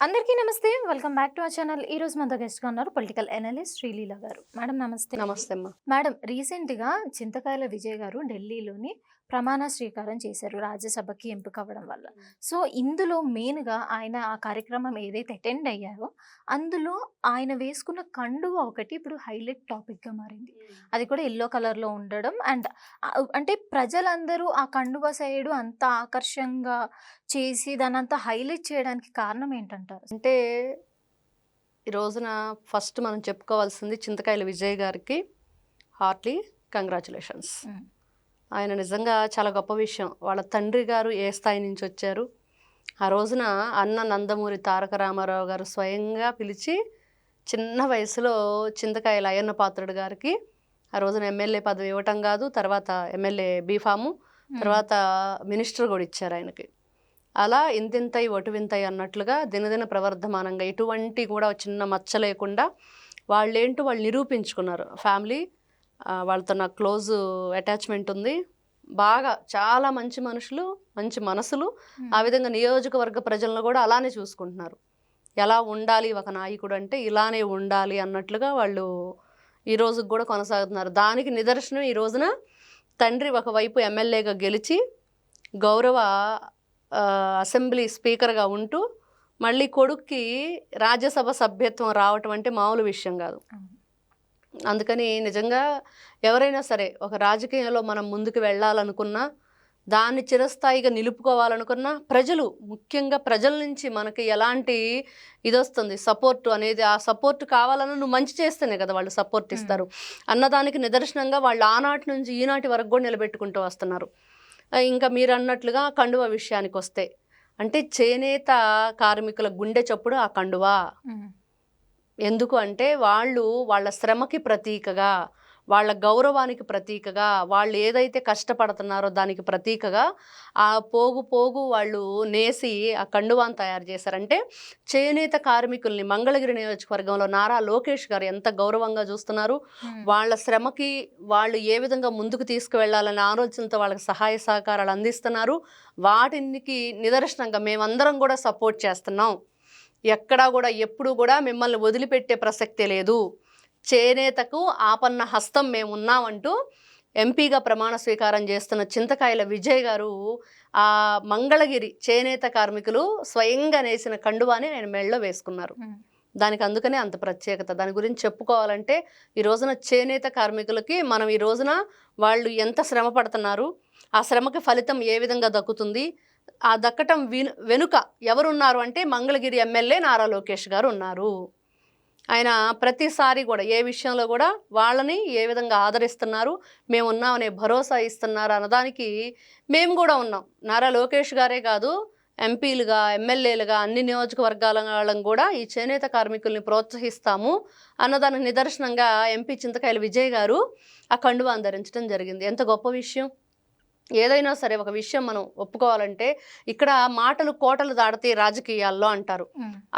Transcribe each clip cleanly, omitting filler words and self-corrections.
అందరికీ నమస్తే. Welcome back to our channel. ఈ రోజు మనతో గెస్ట్‌గా ఉన్నారు పొలిటికల్ అనలిస్ట్ శ్రీలీల గారు. మేడం నమస్తే అండి. నమస్తే అమ్మ. మేడం రీసెంట్‌గా చింతకాయల విజయ్ గారు ఢిల్లీలోని ప్రమాణ స్వీకారం చేశారు రాజ్యసభకి ఎంపికవ్వడం వల్ల. సో, ఇందులో మెయిన్‌గా ఆయన ఆ కార్యక్రమం ఏదైతే అటెండ్ అయ్యారో, అందులో ఆయన వేసుకున్న కండువ ఒకటి ఇప్పుడు హైలైట్ టాపిక్‌గా మారింది. అది కూడా యెల్లో కలర్‌లో ఉండడం అండ్ అంటే ప్రజలందరూ ఆ కండువ సైడు అంత ఆకర్షంగా చేసి దాన్నంతా హైలైట్ చేయడానికి కారణం ఏంటంటారు? అంటే ఈ రోజున ఫస్ట్ మనం చెప్పుకోవాల్సింది చింతకాయల విజయ్ గారికి హార్ట్లీ కంగ్రాచులేషన్స్. హ్మ్. ఆయన నిజంగా చాలా గొప్ప విషయం. వాళ్ళ తండ్రి గారు ఏ స్థాయి నుంచి వచ్చారు, ఆ రోజున అన్న నందమూరి తారక రామారావు గారు స్వయంగా పిలిచి చిన్న వయసులో చింతకాయల అయ్యన్న పాత్రుడు గారికి ఆ రోజున ఎమ్మెల్యే పదవి ఇవ్వటం కాదు, తర్వాత ఎమ్మెల్యే బీఫాము, తర్వాత మినిస్టర్ కూడా ఇచ్చారు ఆయనకి. అలా ఇంతింతై ఒటువింతై అన్నట్లుగా దినదిన ప్రవర్ధమానంగా ఎటువంటి కూడా చిన్న మచ్చ లేకుండా వాళ్ళేంటో వాళ్ళు నిరూపించుకున్నారు. ఫ్యామిలీ వాళ్ళతో నాకు క్లోజ్ అటాచ్మెంట్ ఉంది. బాగా చాలా మంచి మనుషులు, మంచి మనసులు. ఆ విధంగా నియోజకవర్గ ప్రజలను కూడా అలానే చూసుకుంటున్నారు. ఎలా ఉండాలి ఒక నాయకుడు అంటే ఇలానే ఉండాలి అన్నట్లుగా వాళ్ళు ఈ రోజుకి కూడా కొనసాగుతున్నారు. దానికి నిదర్శనం ఈ రోజున తండ్రి ఒకవైపు ఎమ్మెల్యేగా గెలిచి గౌరవ అసెంబ్లీ స్పీకర్గా ఉంటూ మళ్ళీ కొడుక్కి రాజ్యసభ సభ్యత్వం రావటం అంటే మామూలు విషయం కాదు. అందుకని నిజంగా ఎవరైనా సరే ఒక రాజకీయంలో మనం ముందుకు వెళ్ళాలనుకున్నా, దాన్ని చిరస్థాయిగా నిలుపుకోవాలనుకున్నా ప్రజలు, ముఖ్యంగా ప్రజల నుంచి మనకి ఎలాంటి ఇది వస్తుంది సపోర్టు అనేది, ఆ సపోర్ట్ కావాలన్నా నువ్వు మంచి చేస్తేనే కదా వాళ్ళు సపోర్ట్ ఇస్తారు అన్నదానికి నిదర్శనంగా వాళ్ళు ఆనాటి నుంచి ఈనాటి వరకు కూడా నిలబెట్టుకుంటూ వస్తున్నారు. ఇంకా మీరు అన్నట్లుగా కండువ విషయానికి వస్తే, అంటే చేనేత కార్మికుల గుండె చప్పుడు ఆ కండువ. ఎందుకు అంటే వాళ్ళు వాళ్ళ శ్రమకి ప్రతీకగా, వాళ్ళ గౌరవానికి ప్రతీకగా, వాళ్ళు ఏదైతే కష్టపడుతున్నారో దానికి ప్రతీకగా ఆ పోగు పోగు వాళ్ళు నేసి ఆ కండువాన్ని తయారు చేశారంటే చేనేత కార్మికుల్ని మంగళగిరి నియోజకవర్గంలో నారా లోకేష్ గారు ఎంత గౌరవంగా చూస్తున్నారు. వాళ్ళ శ్రమకి వాళ్ళు ఏ విధంగా ముందుకు తీసుకువెళ్ళాలనే ఆలోచనతో వాళ్ళకి సహాయ సహకారాలు అందిస్తున్నారు. వాటికి నిదర్శనంగా మేమందరం కూడా సపోర్ట్ చేస్తున్నాం. ఎక్కడా కూడా ఎప్పుడు కూడా మిమ్మల్ని వదిలిపెట్టే ప్రసక్తే లేదు, చేనేతకు ఆపన్న హస్తం మేమున్నామంటూ ఎంపీగా ప్రమాణ స్వీకారం చేస్తున్న చింతకాయల విజయ్ గారు ఆ మంగళగిరి చేనేత కార్మికులు స్వయంగా నేసిన కండువాని ఆయన మెడలో వేసుకున్నారు. దానికి అందుకనే అంత ప్రత్యేకత. దాని గురించి చెప్పుకోవాలంటే ఈ రోజున చేనేత కార్మికులకి మనం ఈ రోజున వాళ్ళు ఎంత శ్రమ పడుతున్నారు, ఆ శ్రమకి ఫలితం ఏ విధంగా దక్కుతుంది, ఆ దక్కటం వెనుక ఎవరున్నారు అంటే మంగళగిరి ఎమ్మెల్యే నారా లోకేష్ గారు ఉన్నారు. ఆయన ప్రతిసారి కూడా ఏ విషయంలో కూడా వాళ్ళని ఏ విధంగా ఆదరిస్తున్నారు, మేము ఉన్నామనే భరోసా ఇస్తున్నారు అన్నదానికి మేము కూడా ఉన్నాం. నారా లోకేష్ గారే కాదు, ఎంపీలుగా ఎమ్మెల్యేలుగా అన్ని నియోజకవర్గాల వాళ్ళని కూడా ఈ చేనేత కార్మికుల్ని ప్రోత్సహిస్తాము అన్నదానికి నిదర్శనంగా ఎంపీ చింతకాయల విజయ్ గారు ఆ కండువా ధరించడం జరిగింది. ఎంత గొప్ప విషయం. ఏదైనా సరే ఒక విషయం మనం ఒప్పుకోవాలంటే ఇక్కడ మాటలు కోటలు దాటితే రాజకీయాల్లో అంటారు.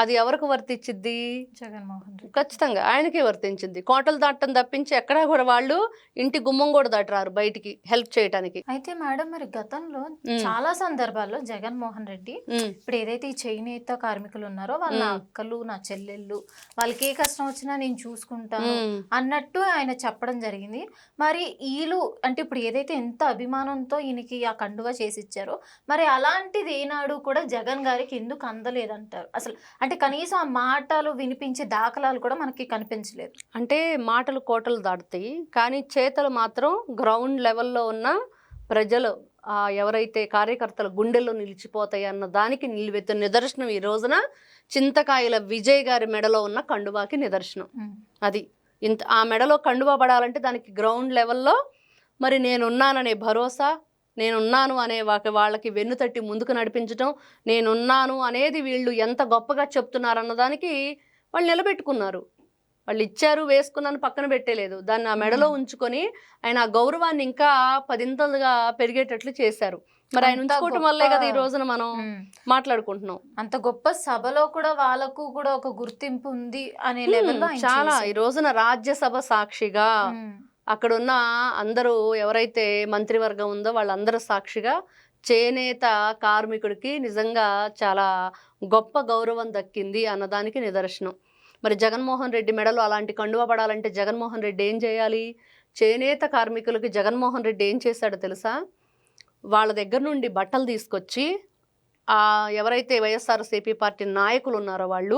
అది ఎవరికి వర్తించిద్ది? జగన్మోహన్ రెడ్డి. ఖచ్చితంగా ఆయనకే వర్తించింది. కోటలు దాటం తప్పించి ఎక్కడా కూడా వాళ్ళు ఇంటి గుమ్మం కూడా దాటరారు బయటికి హెల్ప్ చేయడానికి. అయితే మేడం మరి గతంలో చాలా సందర్భాల్లో జగన్మోహన్ రెడ్డి ఇప్పుడు ఏదైతే ఈ చేనేత కార్మికులు ఉన్నారో వాళ్ళ అక్కలు, నా చెల్లెళ్ళు, వాళ్ళకి ఏ కష్టం వచ్చినా నేను చూసుకుంటాను అన్నట్టు ఆయన చెప్పడం జరిగింది. మరి వీళ్ళు అంటే ఇప్పుడు ఏదైతే ఎంత అభిమానంతో ఈయనకి ఆ కండువా చేసి ఇచ్చారో, మరి అలాంటిది ఏనాడు కూడా జగన్ గారికి ఎందుకు అందలేదంటారు అసలు? అంటే కనీసం ఆ మాటలు వినిపించే దాఖలాలు కూడా మనకి కనిపించలేదు. అంటే మాటలు కోటలు దాటుతాయి, కానీ చేతలు మాత్రం గ్రౌండ్ లెవెల్లో ఉన్న ప్రజలు ఎవరైతే కార్యకర్తల గుండెల్లో నిలిచిపోతాయి అన్న దానికి నిలువెత్తు నిదర్శనం ఈ రోజున చింతకాయల విజయ్ గారి మెడలో ఉన్న కండువాకి నిదర్శనం. అది ఇంత ఆ మెడలో కండువా పడాలంటే దానికి గ్రౌండ్ లెవెల్లో మరి నేనున్నాననే భరోసా, నేనున్నాను అనే వాళ్ళకి వెన్ను తట్టి ముందుకు నడిపించడం, నేనున్నాను అనేది వీళ్ళు ఎంత గొప్పగా చెప్తున్నారు అన్నదానికి వాళ్ళు నిలబెట్టుకున్నారు. వాళ్ళు ఇచ్చారు, వేసుకున్నాను పక్కన పెట్టలేదు, దాన్ని ఆ మెడలో ఉంచుకొని ఆయన ఆ గౌరవాన్ని ఇంకా పదింతలుగా పెరిగేటట్లు చేశారు. మరి ఆయన ఉంచుకోవటం వల్లే కదా ఈ రోజున మనం మాట్లాడుకుంటున్నాం. అంత గొప్ప సభలో కూడా వాళ్ళకు కూడా ఒక గుర్తింపు ఉంది అనే లెవెల్లో చాలా ఈ రోజున రాజ్యసభ సాక్షిగా అక్కడున్న అందరూ ఎవరైతే మంత్రివర్గం ఉందో వాళ్ళందరూ సాక్షిగా చేనేత కార్మికుడికి నిజంగా చాలా గొప్ప గౌరవం దక్కింది అన్నదానికి నిదర్శనం. మరి జగన్మోహన్ రెడ్డి మెడలో అలాంటి కండువా పడాలంటే జగన్మోహన్ రెడ్డి ఏం చేయాలి? చేనేత కార్మికులకి జగన్మోహన్ రెడ్డి ఏం చేశాడో తెలుసా? వాళ్ళ దగ్గర నుండి బట్టలు తీసుకొచ్చి ఎవరైతే వైఎస్ఆర్సీపీ పార్టీ నాయకులు ఉన్నారో వాళ్ళు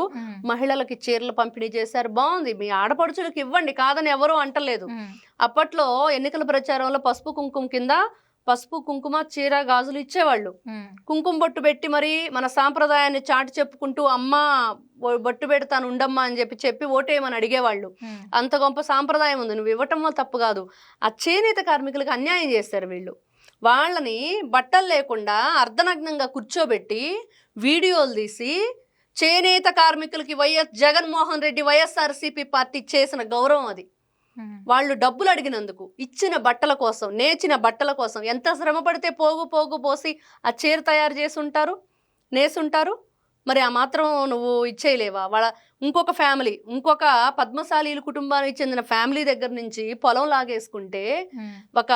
మహిళలకి చీరలు పంపిణీ చేశారు. బాగుంది, మీ ఆడపడుచులకు ఇవ్వండి, కాదని ఎవరూ అంటలేదు. అప్పట్లో ఎన్నికల ప్రచారంలో పసుపు కుంకుమ కింద పసుపు కుంకుమ చీర గాజులు ఇచ్చేవాళ్ళు. కుంకుమ బొట్టు పెట్టి మరి మన సాంప్రదాయాన్ని చాటి చెప్పుకుంటూ అమ్మ బొట్టు పెడతాను ఉండమ్మా అని చెప్పి ఓటేయమని అడిగేవాళ్ళు. అంత గొప్ప సాంప్రదాయం ఉంది, నువ్వు ఇవ్వటం వల్ల తప్పు కాదు. ఆ చేనేత కార్మికులకు అన్యాయం చేశారు వీళ్ళు. వాళ్ళని బట్టలు లేకుండా అర్ధనగ్నంగా కూర్చోబెట్టి వీడియోలు తీసి చేనేత కార్మికులకి జగన్మోహన్ రెడ్డి వైఎస్ఆర్సీపీ పార్టీ చేసిన గౌరవం అది. వాళ్ళు డబ్బులు అడిగినందుకు, ఇచ్చిన బట్టల కోసం, నేచిన బట్టల కోసం ఎంత శ్రమ పడితే పోగు పోసి ఆ చీర తయారు చేసి ఉంటారు, నేసుంటారు. మరి ఆ మాత్రం నువ్వు ఇచ్చేయలేవా? వాళ్ళ ఇంకొక ఫ్యామిలీ, ఇంకొక పద్మశాలీల కుటుంబానికి చెందిన ఫ్యామిలీ దగ్గర నుంచి పొలం లాగేసుకుంటే ఒక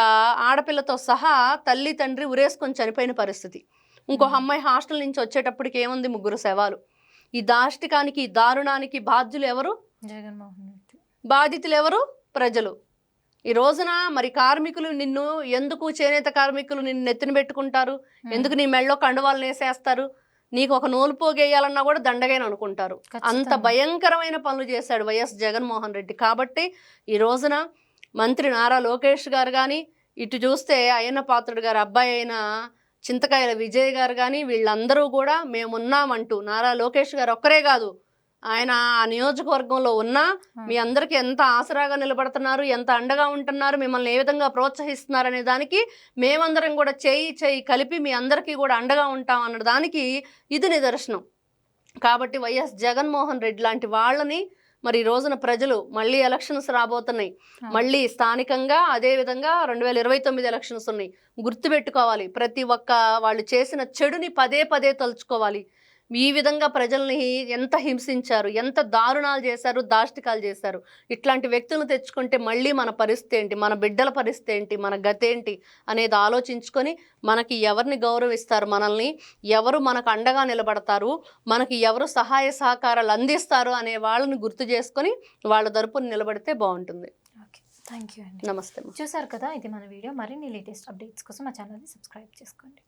ఆడపిల్లతో సహా తల్లి తండ్రి ఉరేసుకొని చనిపోయిన పరిస్థితి. ఇంకో అమ్మాయి హాస్టల్ నుంచి వచ్చేటప్పటికి ఏముంది, 3 శవాలు. ఈ దాష్టికానికి, ఈ దారుణానికి బాధ్యులు ఎవరు? జగన్మోహన్ రెడ్డి. బాధితులు ఎవరు? ప్రజలు. ఈ రోజున మరి కార్మికులు నిన్ను ఎందుకు, చేనేత కార్మికులు నిన్ను నెత్తిన పెట్టుకుంటారు? ఎందుకు నీ మెళ్ళలో కండువాలు నేసేస్తారు? నీకు ఒక నూలు పోగేయాలన్నా కూడా దండగైన అనుకుంటారు. అంత భయంకరమైన పనులు చేశాడు వైఎస్ జగన్మోహన్ రెడ్డి. కాబట్టి ఈ రోజున మంత్రి నారా లోకేష్ గారు కానీ, ఇటు చూస్తే అయ్యన్న పాత్రుడు గారు అబ్బాయి అయిన చింతకాయల విజయ్ గారు కానీ, వీళ్ళందరూ కూడా మేమున్నామంటూ, నారా లోకేష్ గారు ఒక్కరే కాదు, ఆయన ఆ నియోజకవర్గంలో ఉన్నా మీ అందరికీ ఎంత ఆసరాగా నిలబడుతున్నారు, ఎంత అండగా ఉంటున్నారు, మిమ్మల్ని ఏ విధంగా ప్రోత్సహిస్తున్నారు అనే దానికి మేమందరం కూడా చేయి కలిపి మీ అందరికీ కూడా అండగా ఉంటాం అన్న దానికి ఇది నిదర్శనం. కాబట్టి వైఎస్ జగన్మోహన్ రెడ్డి లాంటి వాళ్ళని మరి ఈ రోజున ప్రజలు, మళ్ళీ ఎలక్షన్స్ రాబోతున్నాయి, మళ్ళీ స్థానికంగా అదేవిధంగా 2029 ఎలక్షన్స్ ఉన్నాయి. గుర్తుపెట్టుకోవాలి, ప్రతి ఒక్క వాళ్ళు చేసిన చెడుని పదే తలుచుకోవాలి. ఈ విధంగా ప్రజల్ని ఎంత హింసించారు, ఎంత దారుణాలు చేశారు, దాష్టికాలు చేశారు. ఇట్లాంటి వ్యక్తులను తెచ్చుకుంటే మళ్ళీ మన పరిస్థితి ఏంటి, మన బిడ్డల పరిస్థితి ఏంటి, మన గతేంటి అనేది ఆలోచించుకొని మనకి ఎవరిని గౌరవిస్తారు, మనల్ని ఎవరు మనకు అండగా నిలబడతారు, మనకి ఎవరు సహాయ సహకారాలు అందిస్తారు అనే వాళ్ళని గుర్తు చేసుకొని వాళ్ళ తరపున నిలబడితే బాగుంటుంది. థ్యాంక్ యూ అండి. నమస్తే. చూసారు కదా, ఇది మన వీడియో. మరిన్ని లేటెస్ట్ అప్డేట్స్ కోసం మా ఛానల్ని సబ్స్క్రైబ్ చేసుకోండి.